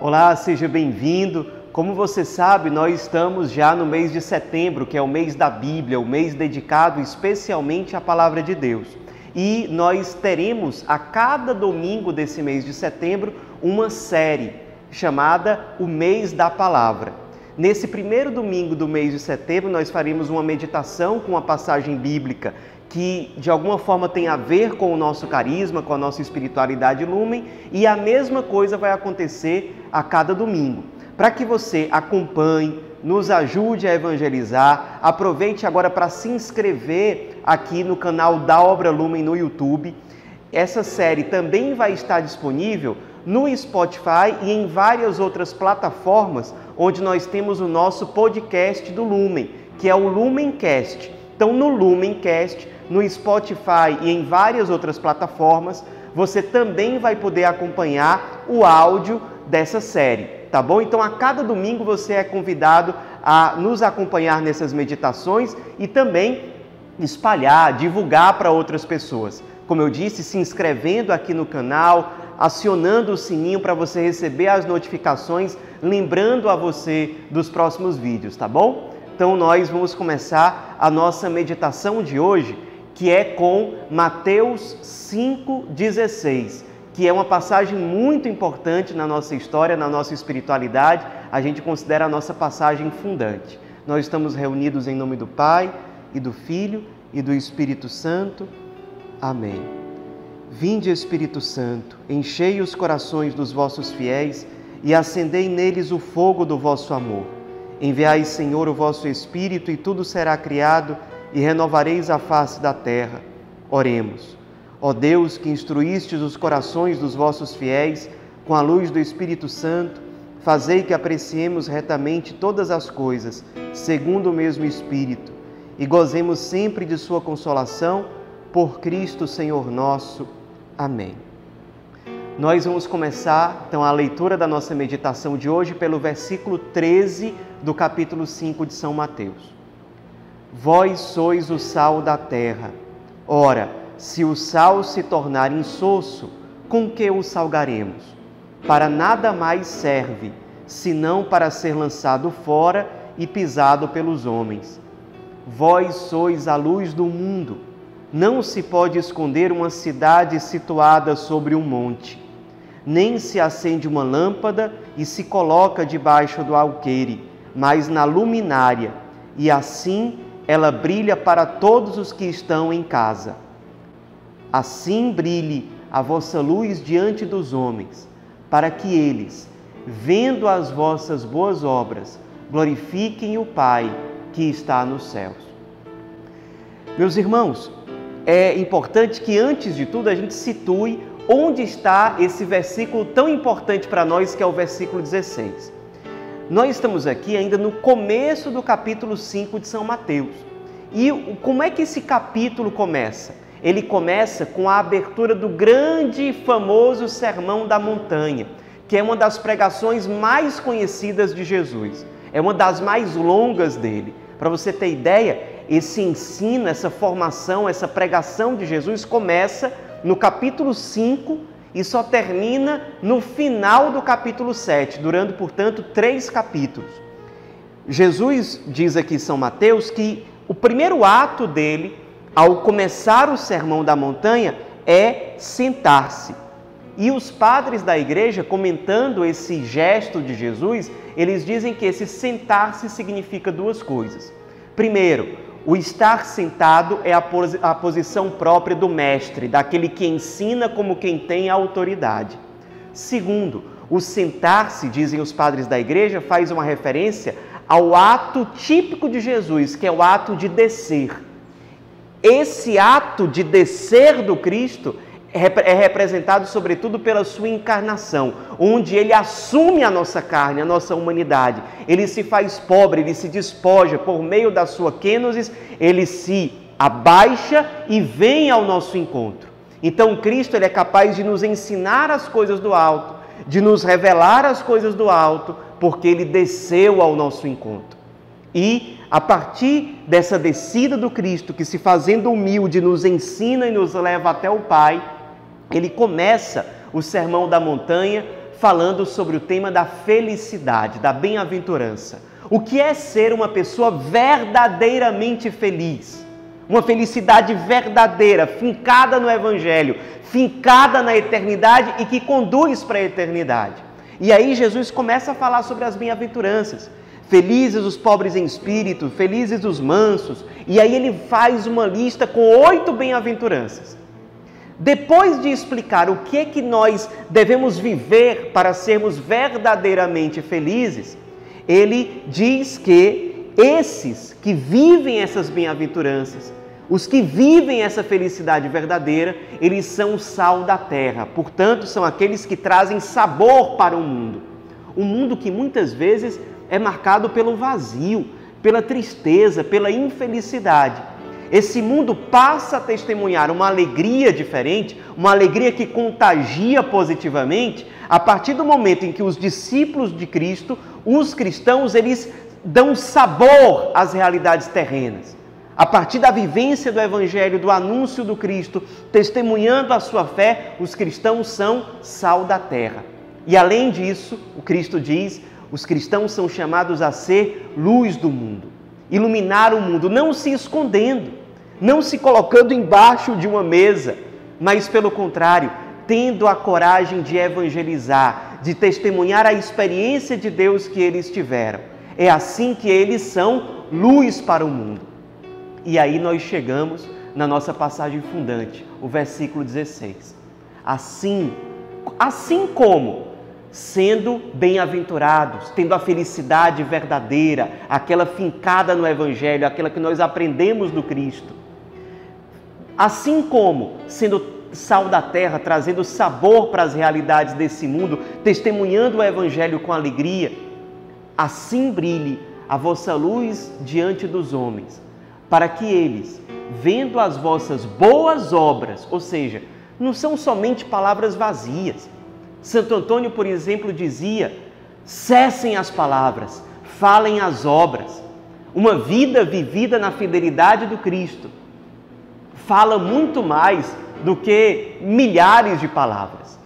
Olá, seja bem-vindo. Como você sabe, nós estamos já no mês de setembro, que é o mês da Bíblia, o mês dedicado especialmente à Palavra de Deus. E nós teremos a cada domingo desse mês de setembro uma série chamada O Mês da Palavra. Nesse primeiro domingo do mês de setembro, nós faremos uma meditação com uma passagem bíblica que de alguma forma tem a ver com o nosso carisma, com a nossa espiritualidade Lumen, e a mesma coisa vai acontecer a cada domingo. Para que você acompanhe, nos ajude a evangelizar, aproveite agora para se inscrever aqui no canal da Obra Lumen no YouTube. Essa série também vai estar disponível no Spotify e em várias outras plataformas onde nós temos o nosso podcast do Lumen, que é o Lumencast. Então, no Lumencast, no Spotify e em várias outras plataformas, você também vai poder acompanhar o áudio dessa série, tá bom? Então, a cada domingo você é convidado a nos acompanhar nessas meditações e também espalhar, divulgar para outras pessoas. Como eu disse, se inscrevendo aqui no canal, acionando o sininho para você receber as notificações, lembrando a você dos próximos vídeos, tá bom? Então, nós vamos começar a nossa meditação de hoje, que é com Mateus 5,16, que é uma passagem muito importante na nossa história, na nossa espiritualidade. A gente considera a nossa passagem fundante. Nós estamos reunidos em nome do Pai, e do Filho, e do Espírito Santo. Amém. Vinde, Espírito Santo, enchei os corações dos vossos fiéis e acendei neles o fogo do vosso amor. Enviai, Senhor, o vosso Espírito, e tudo será criado, e renovareis a face da terra. Oremos. Ó Deus, que instruístes os corações dos vossos fiéis com a luz do Espírito Santo, fazei que apreciemos retamente todas as coisas, segundo o mesmo Espírito, e gozemos sempre de sua consolação, por Cristo Senhor nosso. Amém. Nós vamos começar, então, a leitura da nossa meditação de hoje pelo versículo 13 do capítulo 5 de São Mateus. Vós sois o sal da terra. Ora, se o sal se tornar insosso, com que o salgaremos? Para nada mais serve, senão para ser lançado fora e pisado pelos homens. Vós sois a luz do mundo. Não se pode esconder uma cidade situada sobre um monte. Nem se acende uma lâmpada e se coloca debaixo do alqueire, mas na luminária, e assim ela brilha para todos os que estão em casa. Assim brilhe a vossa luz diante dos homens, para que eles, vendo as vossas boas obras, glorifiquem o Pai que está nos céus. Meus irmãos, é importante que antes de tudo a gente situe onde está esse versículo tão importante para nós, que é o versículo 16. Nós estamos aqui ainda no começo do capítulo 5 de São Mateus. E como é que esse capítulo começa? Ele começa com a abertura do grande e famoso Sermão da Montanha, que é uma das pregações mais conhecidas de Jesus. É uma das mais longas dele. Para você ter ideia, esse ensino, essa formação, essa pregação de Jesus começa no capítulo 5 e só termina no final do capítulo 7, durando, portanto, 3 capítulos. Jesus diz aqui em São Mateus que o primeiro ato dele, ao começar o Sermão da Montanha, é sentar-se. E os padres da igreja, comentando esse gesto de Jesus, eles dizem que esse sentar-se significa 2 coisas. Primeiro, o estar sentado é a posição própria do mestre, daquele que ensina como quem tem autoridade. Segundo, o sentar-se, dizem os padres da igreja, faz uma referência ao ato típico de Jesus, que é o ato de descer. Esse ato de descer do Cristo é representado sobretudo pela sua encarnação, onde ele assume a nossa carne, a nossa humanidade. Ele se faz pobre, ele se despoja por meio da sua kenosis, ele se abaixa e vem ao nosso encontro. Então Cristo, ele é capaz de nos ensinar as coisas do alto, de nos revelar as coisas do alto, porque ele desceu ao nosso encontro. E a partir dessa descida do Cristo, que se fazendo humilde nos ensina e nos leva até o Pai, ele começa o Sermão da Montanha falando sobre o tema da felicidade, da bem-aventurança. O que é ser uma pessoa verdadeiramente feliz? Uma felicidade verdadeira, fincada no Evangelho, fincada na eternidade e que conduz para a eternidade. E aí Jesus começa a falar sobre as bem-aventuranças. Felizes os pobres em espírito, felizes os mansos. E aí ele faz uma lista com 8 bem-aventuranças. Depois de explicar o que é que nós devemos viver para sermos verdadeiramente felizes, ele diz que esses que vivem essas bem-aventuranças, os que vivem essa felicidade verdadeira, eles são o sal da terra. Portanto, são aqueles que trazem sabor para o mundo. Um mundo que muitas vezes é marcado pelo vazio, pela tristeza, pela infelicidade. Esse mundo passa a testemunhar uma alegria diferente, uma alegria que contagia positivamente, a partir do momento em que os discípulos de Cristo, os cristãos, eles dão sabor às realidades terrenas. A partir da vivência do Evangelho, do anúncio do Cristo, testemunhando a sua fé, os cristãos são sal da terra. E além disso, o Cristo diz, os cristãos são chamados a ser luz do mundo. Iluminar o mundo, não se escondendo, não se colocando embaixo de uma mesa, mas pelo contrário, tendo a coragem de evangelizar, de testemunhar a experiência de Deus que eles tiveram. É assim que eles são luz para o mundo. E aí nós chegamos na nossa passagem fundante, o versículo 16. Assim como, sendo bem-aventurados, tendo a felicidade verdadeira, aquela fincada no Evangelho, aquela que nós aprendemos do Cristo. Assim como, sendo sal da terra, trazendo sabor para as realidades desse mundo, testemunhando o Evangelho com alegria, assim brilhe a vossa luz diante dos homens, para que eles, vendo as vossas boas obras, ou seja, não são somente palavras vazias. Santo Antônio, por exemplo, dizia, cessem as palavras, falem as obras. Uma vida vivida na fidelidade do Cristo fala muito mais do que milhares de palavras.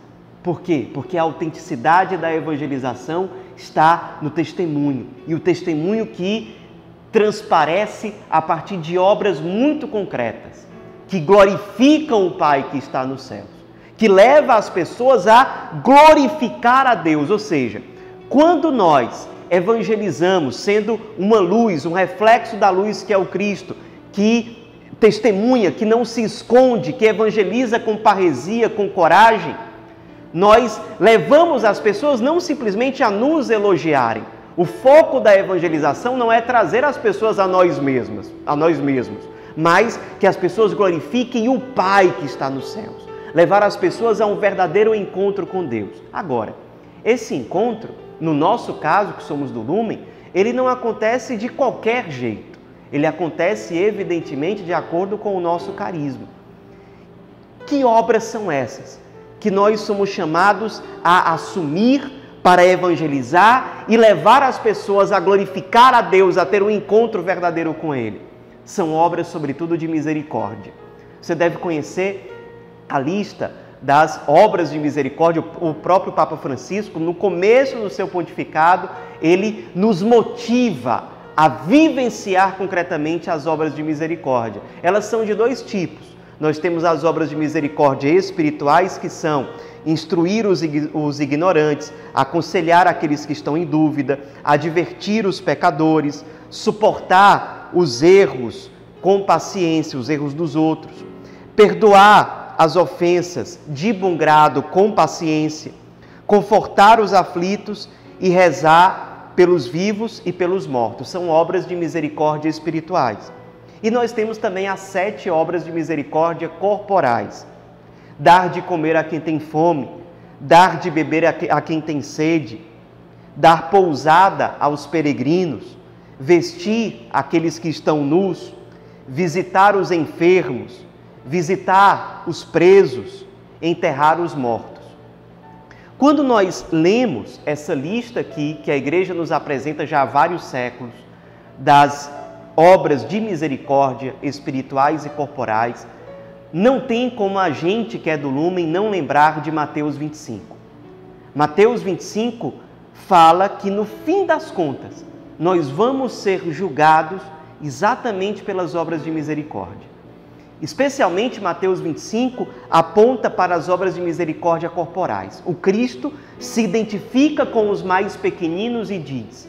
Por quê? Porque a autenticidade da evangelização está no testemunho. E o testemunho que transparece a partir de obras muito concretas, que glorificam o Pai que está nos céus, que leva as pessoas a glorificar a Deus. Ou seja, quando nós evangelizamos, sendo uma luz, um reflexo da luz que é o Cristo, que testemunha, que não se esconde, que evangeliza com parresia, com coragem, nós levamos as pessoas não simplesmente a nos elogiarem. O foco da evangelização não é trazer as pessoas a nós mesmos, mas que as pessoas glorifiquem o Pai que está nos céus. Levar as pessoas a um verdadeiro encontro com Deus. Agora, esse encontro, no nosso caso, que somos do Lumen, ele não acontece de qualquer jeito. Ele acontece, evidentemente, de acordo com o nosso carisma. Que obras são essas que nós somos chamados a assumir para evangelizar e levar as pessoas a glorificar a Deus, a ter um encontro verdadeiro com Ele? São obras, sobretudo, de misericórdia. Você deve conhecer a lista das obras de misericórdia. O próprio Papa Francisco, no começo do seu pontificado, ele nos motiva a vivenciar concretamente as obras de misericórdia. Elas são de 2 tipos. Nós temos as obras de misericórdia espirituais, que são instruir os ignorantes, aconselhar aqueles que estão em dúvida, advertir os pecadores, suportar os erros com paciência, os erros dos outros, perdoar as ofensas de bom grado com paciência, confortar os aflitos e rezar pelos vivos e pelos mortos. São obras de misericórdia espirituais. E nós temos também as 7 obras de misericórdia corporais. Dar de comer a quem tem fome, dar de beber a quem tem sede, dar pousada aos peregrinos, vestir aqueles que estão nus, visitar os enfermos, visitar os presos, enterrar os mortos. Quando nós lemos essa lista aqui, que a Igreja nos apresenta já há vários séculos, das obras de misericórdia espirituais e corporais, não tem como a gente que é do Lumen não lembrar de Mateus 25. Mateus 25 fala que no fim das contas, nós vamos ser julgados exatamente pelas obras de misericórdia. Especialmente Mateus 25 aponta para as obras de misericórdia corporais. O Cristo se identifica com os mais pequeninos e diz: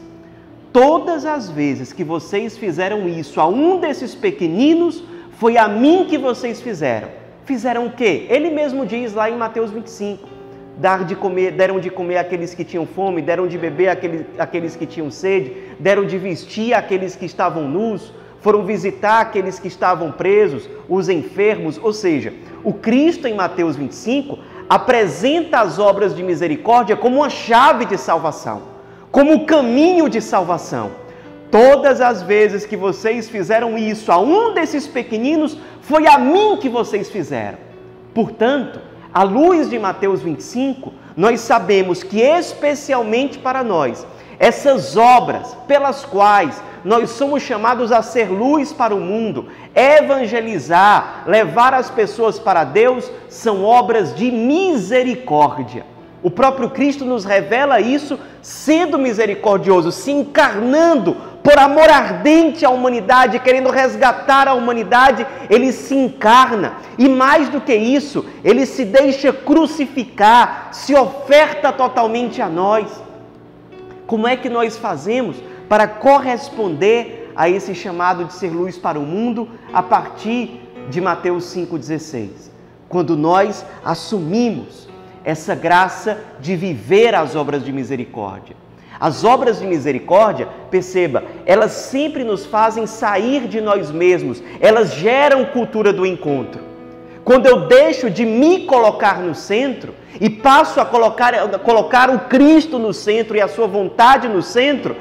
todas as vezes que vocês fizeram isso a um desses pequeninos, foi a mim que vocês fizeram. Fizeram o quê? Ele mesmo diz lá em Mateus 25. Deram de comer àqueles que tinham fome, deram de beber àqueles que tinham sede, deram de vestir àqueles que estavam nus, foram visitar aqueles que estavam presos, os enfermos. Ou seja, o Cristo em Mateus 25 apresenta as obras de misericórdia como uma chave de salvação, como um caminho de salvação. Todas as vezes que vocês fizeram isso a um desses pequeninos, foi a mim que vocês fizeram. Portanto, à luz de Mateus 25, nós sabemos que especialmente para nós, essas obras pelas quais nós somos chamados a ser luz para o mundo, evangelizar, levar as pessoas para Deus, são obras de misericórdia. O próprio Cristo nos revela isso, sendo misericordioso, se encarnando por amor ardente à humanidade, querendo resgatar a humanidade, ele se encarna. E mais do que isso, ele se deixa crucificar, se oferta totalmente a nós. Como é que nós fazemos para corresponder a esse chamado de ser luz para o mundo a partir de Mateus 5,16? Quando nós assumimos essa graça de viver as obras de misericórdia. As obras de misericórdia, perceba, elas sempre nos fazem sair de nós mesmos, elas geram cultura do encontro. Quando eu deixo de me colocar no centro e passo a colocar o Cristo no centro e a sua vontade no centro,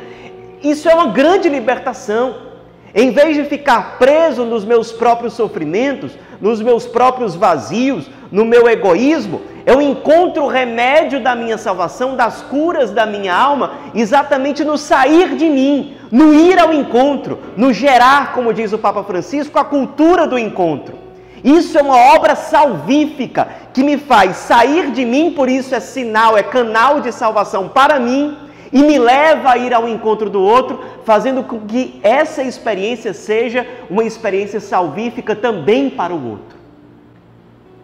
isso é uma grande libertação. Em vez de ficar preso nos meus próprios sofrimentos, nos meus próprios vazios, no meu egoísmo, eu encontro o remédio da minha salvação, das curas da minha alma, exatamente no sair de mim, no ir ao encontro, no gerar, como diz o Papa Francisco, a cultura do encontro. Isso é uma obra salvífica que me faz sair de mim, por isso é sinal, é canal de salvação para mim, e me leva a ir ao encontro do outro, fazendo com que essa experiência seja uma experiência salvífica também para o outro.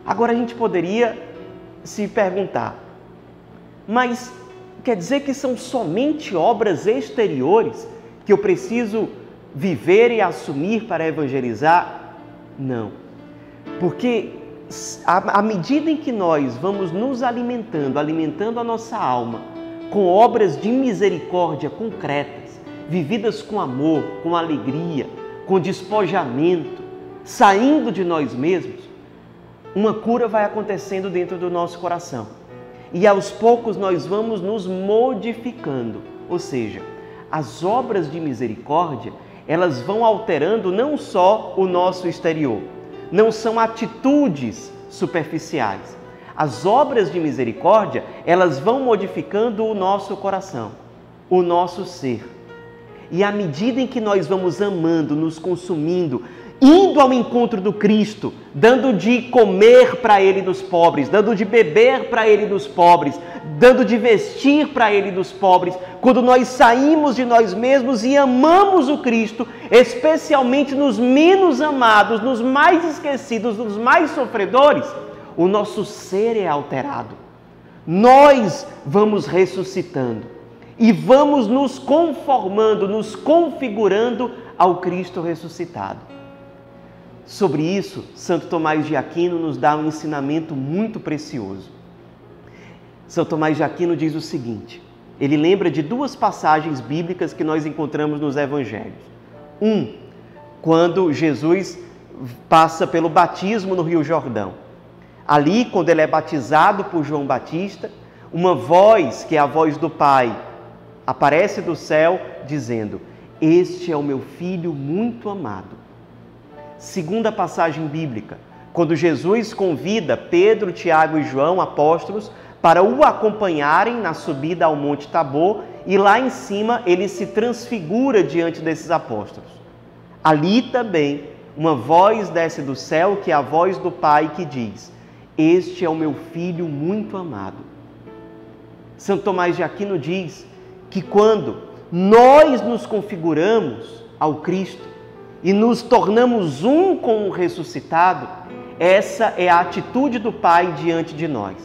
Agora a gente poderia se perguntar, mas quer dizer que são somente obras exteriores que eu preciso viver e assumir para evangelizar? Não. Porque à medida em que nós vamos nos alimentando a nossa alma, com obras de misericórdia concretas, vividas com amor, com alegria, com despojamento, saindo de nós mesmos, uma cura vai acontecendo dentro do nosso coração. E aos poucos nós vamos nos modificando. Ou seja, as obras de misericórdia, elas vão alterando não só o nosso exterior, não são atitudes superficiais. As obras de misericórdia, elas vão modificando o nosso coração, o nosso ser. E à medida em que nós vamos amando, nos consumindo, indo ao encontro do Cristo, dando de comer para Ele dos pobres, dando de beber para Ele dos pobres, dando de vestir para Ele dos pobres, quando nós saímos de nós mesmos e amamos o Cristo, especialmente nos menos amados, nos mais esquecidos, nos mais sofredores, o nosso ser é alterado. Nós vamos ressuscitando e vamos nos conformando, nos configurando ao Cristo ressuscitado. Sobre isso, Santo Tomás de Aquino nos dá um ensinamento muito precioso. São Tomás de Aquino diz o seguinte, ele lembra de duas passagens bíblicas que nós encontramos nos Evangelhos. Quando Jesus passa pelo batismo no Rio Jordão. Ali, quando ele é batizado por João Batista, uma voz, que é a voz do Pai, aparece do céu dizendo: "Este é o meu Filho muito amado." Segunda passagem bíblica, quando Jesus convida Pedro, Tiago e João, apóstolos, para o acompanharem na subida ao Monte Tabor, e lá em cima ele se transfigura diante desses apóstolos. Ali também, uma voz desce do céu, que é a voz do Pai, que diz: "Este é o meu Filho muito amado." Santo Tomás de Aquino diz que quando nós nos configuramos ao Cristo e nos tornamos um com o ressuscitado, essa é a atitude do Pai diante de nós.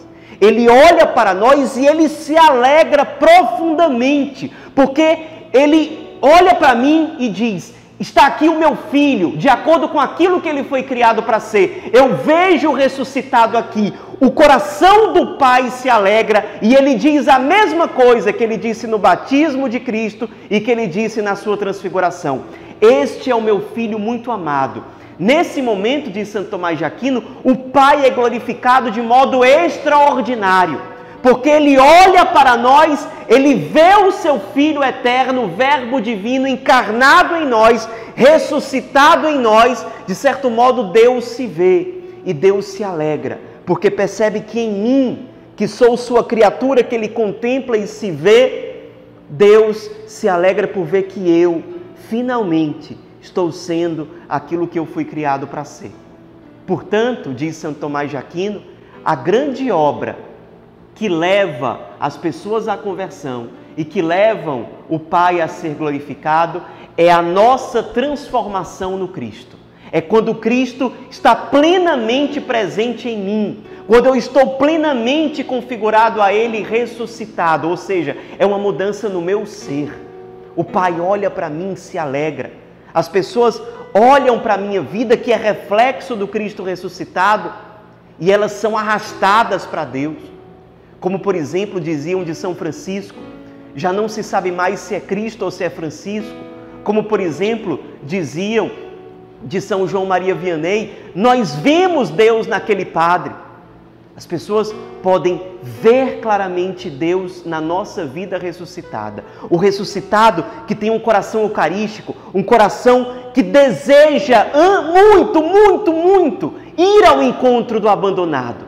Ele olha para nós e Ele se alegra profundamente, porque Ele olha para mim e diz: está aqui o meu filho, de acordo com aquilo que ele foi criado para ser. Eu vejo o ressuscitado aqui. O coração do Pai se alegra e Ele diz a mesma coisa que Ele disse no batismo de Cristo e que Ele disse na sua transfiguração: este é o meu filho muito amado. Nesse momento, diz Santo Tomás de Aquino, o Pai é glorificado de modo extraordinário, porque Ele olha para nós, Ele vê o Seu Filho eterno, o Verbo divino encarnado em nós, ressuscitado em nós. De certo modo, Deus se vê e Deus se alegra, porque percebe que em mim, que sou sua criatura, que Ele contempla e se vê, Deus se alegra por ver que eu, finalmente, estou sendo aquilo que eu fui criado para ser. Portanto, diz Santo Tomás de Aquino, a grande obra que leva as pessoas à conversão e que levam o Pai a ser glorificado é a nossa transformação no Cristo. É quando Cristo está plenamente presente em mim, quando eu estou plenamente configurado a Ele ressuscitado, ou seja, é uma mudança no meu ser. O Pai olha para mim e se alegra. As pessoas olham para a minha vida, que é reflexo do Cristo ressuscitado, e elas são arrastadas para Deus. Como, por exemplo, diziam de São Francisco, já não se sabe mais se é Cristo ou se é Francisco. Como, por exemplo, diziam de São João Maria Vianney, nós vemos Deus naquele padre. As pessoas podem ver claramente Deus na nossa vida ressuscitada. O ressuscitado que tem um coração eucarístico, um coração que deseja muito ir ao encontro do abandonado.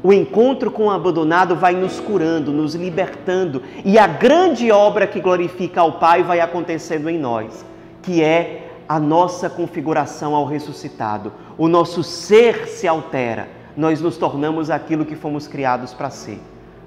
O encontro com o abandonado vai nos curando, nos libertando, e a grande obra que glorifica ao Pai vai acontecendo em nós, que é a nossa configuração ao ressuscitado. O nosso ser se altera. Nós nos tornamos aquilo que fomos criados para ser,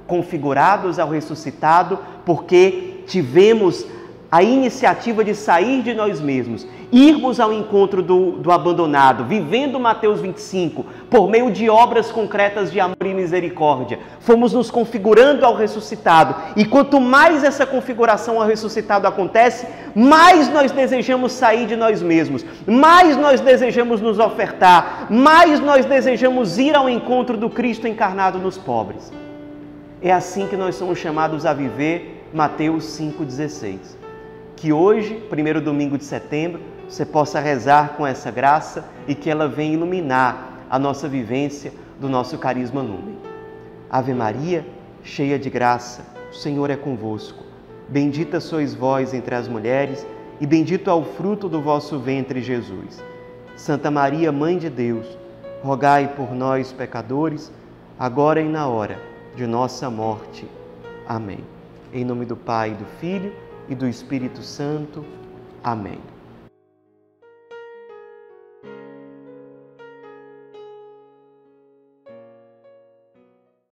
configurados ao ressuscitado, porque tivemos a iniciativa de sair de nós mesmos, irmos ao encontro do abandonado, vivendo Mateus 25, por meio de obras concretas de amor e misericórdia. Fomos nos configurando ao ressuscitado, e quanto mais essa configuração ao ressuscitado acontece, mais nós desejamos sair de nós mesmos, mais nós desejamos nos ofertar, mais nós desejamos ir ao encontro do Cristo encarnado nos pobres. É assim que nós somos chamados a viver Mateus 5,16. Que hoje, primeiro domingo de setembro, você possa rezar com essa graça e que ela venha iluminar a nossa vivência do nosso Carisma Lumen. Ave Maria, cheia de graça, o Senhor é convosco. Bendita sois vós entre as mulheres e bendito é o fruto do vosso ventre, Jesus. Santa Maria, Mãe de Deus, rogai por nós, pecadores, agora e na hora de nossa morte. Amém. Em nome do Pai, do Filho e do Espírito Santo. Amém.